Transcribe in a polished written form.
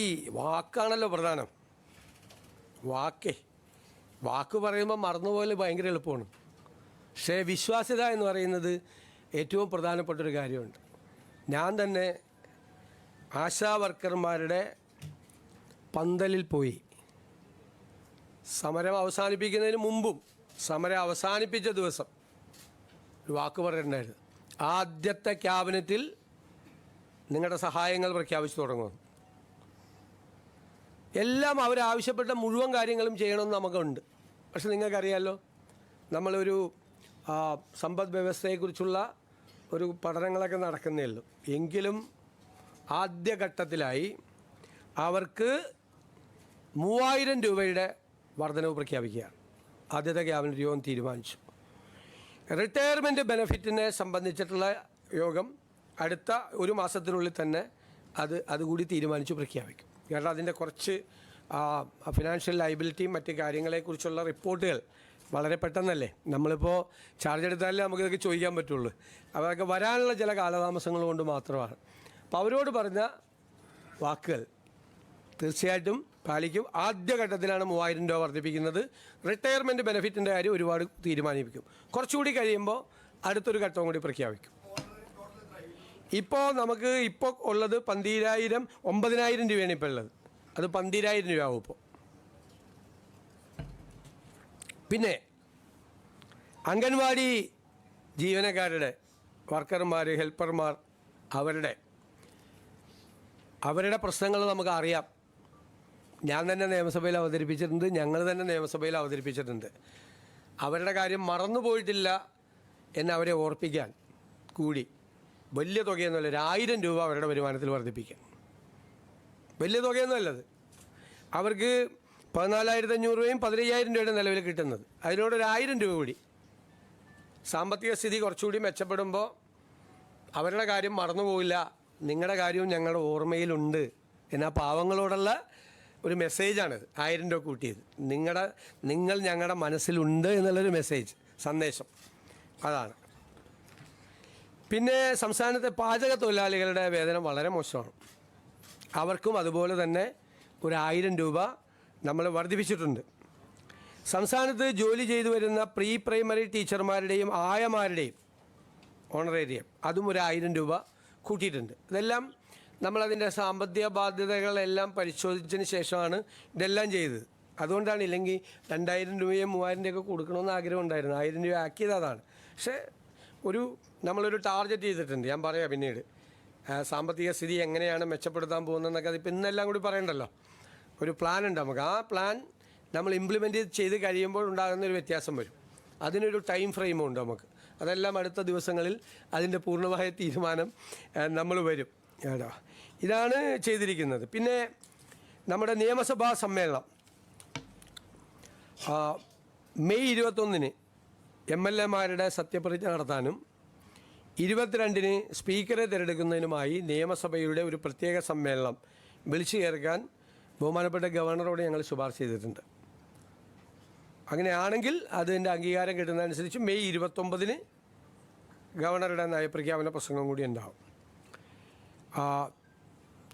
ഈ വാക്കാണല്ലോ പ്രധാനം. വാക്ക് പറയുമ്പോൾ മറന്നുപോലെ ഭയങ്കര എളുപ്പമാണ്. പക്ഷേ വിശ്വാസ്യത എന്ന് പറയുന്നത് ഏറ്റവും പ്രധാനപ്പെട്ടൊരു കാര്യമുണ്ട്. ഞാൻ തന്നെ ആശാ വർക്കർമാരുടെ പന്തലിൽ പോയി സമരം അവസാനിപ്പിക്കുന്നതിന് മുമ്പും സമരം അവസാനിപ്പിച്ച ദിവസം ഒരു വാക്ക് പറഞ്ഞിട്ടുണ്ടായിരുന്നു. ആദ്യത്തെ ക്യാബിനറ്റിൽ നിങ്ങളുടെ സഹായങ്ങൾ പ്രഖ്യാപിച്ചു തുടങ്ങുന്നു. എല്ലാം അവരാവശ്യപ്പെട്ട മുഴുവൻ കാര്യങ്ങളും ചെയ്യണമെന്ന് നമുക്കുണ്ട്. പക്ഷെ നിങ്ങൾക്കറിയാമല്ലോ, നമ്മളൊരു സമ്പദ് വ്യവസ്ഥയെക്കുറിച്ചുള്ള ഒരു പഠനങ്ങളൊക്കെ നടക്കുന്നേ ഉള്ളൂ. എങ്കിലും ആദ്യഘട്ടത്തിലായി അവർക്ക് 3000 രൂപയുടെ വർധനവ് പ്രഖ്യാപിക്കുകയാണ്. ആദ്യത്തെ ക്യാബിനറ്റ് യോഗം തീരുമാനിച്ചു. റിട്ടയർമെൻറ്റ് ബെനഫിറ്റിനെ സംബന്ധിച്ചിട്ടുള്ള യോഗം അടുത്ത ഒരു മാസത്തിനുള്ളിൽ തന്നെ അതുകൂടി തീരുമാനിച്ചു പ്രഖ്യാപിക്കും. കാരണം അതിൻ്റെ കുറച്ച് ഫിനാൻഷ്യൽ ലയബിലിറ്റിയും മറ്റ് കാര്യങ്ങളെക്കുറിച്ചുള്ള റിപ്പോർട്ടുകൾ വളരെ പെട്ടെന്നല്ലേ, നമ്മളിപ്പോൾ ചാർജ് എടുത്താലേ നമുക്കിതൊക്കെ ചോദിക്കാൻ പറ്റുള്ളൂ. അതൊക്കെ വരാനുള്ള ചില കാലതാമസങ്ങൾ കൊണ്ട് മാത്രമാണ്. അപ്പോൾ അവരോട് പറഞ്ഞ വാക്കുകൾ തീർച്ചയായിട്ടും പാലിക്കും. ആദ്യഘട്ടത്തിലാണ് 3000 രൂപ വർദ്ധിപ്പിക്കുന്നത്. റിട്ടയർമെൻറ്റ് ബെനിഫിറ്റിൻ്റെ കാര്യം ഒരുപാട് തീരുമാനിപ്പിക്കും. കുറച്ചുകൂടി കഴിയുമ്പോൾ അടുത്തൊരു ഘട്ടവും കൂടി പ്രഖ്യാപിക്കും. ഇപ്പോൾ നമുക്ക് ഉള്ളത് 9,000 രൂപയാണ് ഇപ്പോൾ ഉള്ളത്. അത് 12,000 രൂപയാവും ഇപ്പോൾ. പിന്നെ അംഗൻവാടി ജീവനക്കാരുടെ, വർക്കർമാർ, ഹെൽപ്പർമാർ, അവരുടെ പ്രശ്നങ്ങൾ നമുക്ക് അറിയാം. ഞാൻ തന്നെ നിയമസഭയിൽ അവതരിപ്പിച്ചിട്ടുണ്ട്, ഞങ്ങൾ തന്നെ നിയമസഭയിൽ അവതരിപ്പിച്ചിട്ടുണ്ട്. അവരുടെ കാര്യം മറന്നുപോയിട്ടില്ല എന്നവരെ ഓർപ്പിക്കാൻ കൂടി വലിയ തുകയൊന്നുമല്ല, 1000 രൂപ അവരുടെ വരുമാനത്തിൽ വർദ്ധിപ്പിക്കാൻ. വലിയ തുകയൊന്നുമല്ലത്. അവർക്ക് 14,500 രൂപയും 15,000 രൂപയുടെ നിലവിൽ കിട്ടുന്നത്. അതിനോടൊരു 1000 രൂപ കൂടി. സാമ്പത്തിക സ്ഥിതി കുറച്ചുകൂടി മെച്ചപ്പെടുമ്പോൾ അവരുടെ കാര്യം മറന്നുപോകില്ല, നിങ്ങളുടെ കാര്യവും ഞങ്ങളുടെ ഓർമ്മയിലുണ്ട് എന്ന പാവങ്ങളോടുള്ള ഒരു മെസ്സേജാണിത്. 1000 രൂപ കൂട്ടിയത് നിങ്ങൾ ഞങ്ങളുടെ മനസ്സിലുണ്ട് എന്നുള്ളൊരു മെസ്സേജ്, സന്ദേശം അതാണ്. പിന്നെ സംസ്ഥാനത്തെ പാചക തൊഴിലാളികളുടെ വേതനം വളരെ മോശമാണ്. അവർക്കും അതുപോലെ തന്നെ ഒരു 1000 രൂപ നമ്മൾ വർദ്ധിപ്പിച്ചിട്ടുണ്ട്. സംസ്ഥാനത്ത് ജോലി ചെയ്തു വരുന്ന പ്രീ പ്രൈമറി ടീച്ചർമാരുടെയും ആയമാരുടെയും ഓണറേറിയം അതും ഒരു 1000 രൂപ കൂട്ടിയിട്ടുണ്ട്. ഇതെല്ലാം നമ്മളതിൻ്റെ സാമ്പത്തിക ബാധ്യതകളെല്ലാം പരിശോധിച്ചതിന് ശേഷമാണ് ഇതെല്ലാം ചെയ്തത്. അതുകൊണ്ടാണ്, ഇല്ലെങ്കിൽ 2000 രൂപയും 3000 രൂപയൊക്കെ കൊടുക്കണമെന്ന് ആഗ്രഹം ഉണ്ടായിരുന്നു. 1000 രൂപ ആക്കിയത് അതാണ്. പക്ഷേ നമ്മളൊരു ടാർഗറ്റ് ചെയ്തിട്ടുണ്ട്. ഞാൻ പറയാം പിന്നീട് സാമ്പത്തിക സ്ഥിതി എങ്ങനെയാണ് മെച്ചപ്പെടുത്താൻ പോകുന്നതെന്നൊക്കെ. അതിപ്പോൾ ഇന്നെല്ലാം കൂടി പറയണ്ടല്ലോ. ഒരു പ്ലാൻ ഉണ്ട് നമുക്ക്. ആ പ്ലാൻ നമ്മൾ ഇംപ്ലിമെൻറ്റ് ചെയ്ത് കഴിയുമ്പോൾ ഉണ്ടാകുന്നൊരു വ്യത്യാസം വരും. അതിനൊരു ടൈം ഫ്രെയിമും ഉണ്ട് നമുക്ക്. അതെല്ലാം അടുത്ത ദിവസങ്ങളിൽ അതിൻ്റെ പൂർണ്ണമായ തീരുമാനം നമ്മൾ വരും കേട്ടോ. ഇതാണ് ചെയ്തിരിക്കുന്നത്. പിന്നെ നമ്മുടെ നിയമസഭാ സമ്മേളനം മെയ് 21-ന് MLA-മാരുടെ സത്യപ്രതിജ്ഞ നടത്താനും 22-ന് സ്പീക്കറെ തിരഞ്ഞെടുക്കുന്നതിനുമായി നിയമസഭയുടെ ഒരു പ്രത്യേക സമ്മേളനം വിളിച്ചു ചേർക്കാൻ ബഹുമാനപ്പെട്ട ഗവർണറോട് ഞങ്ങൾ ശുപാർശ ചെയ്തിട്ടുണ്ട്. അങ്ങനെയാണെങ്കിൽ അതിൻ്റെ അംഗീകാരം കിട്ടുന്നതനുസരിച്ച് മെയ് 29-ന് ഗവർണറുടെ നയപ്രഖ്യാപന പ്രസംഗം കൂടി ഉണ്ടാവും.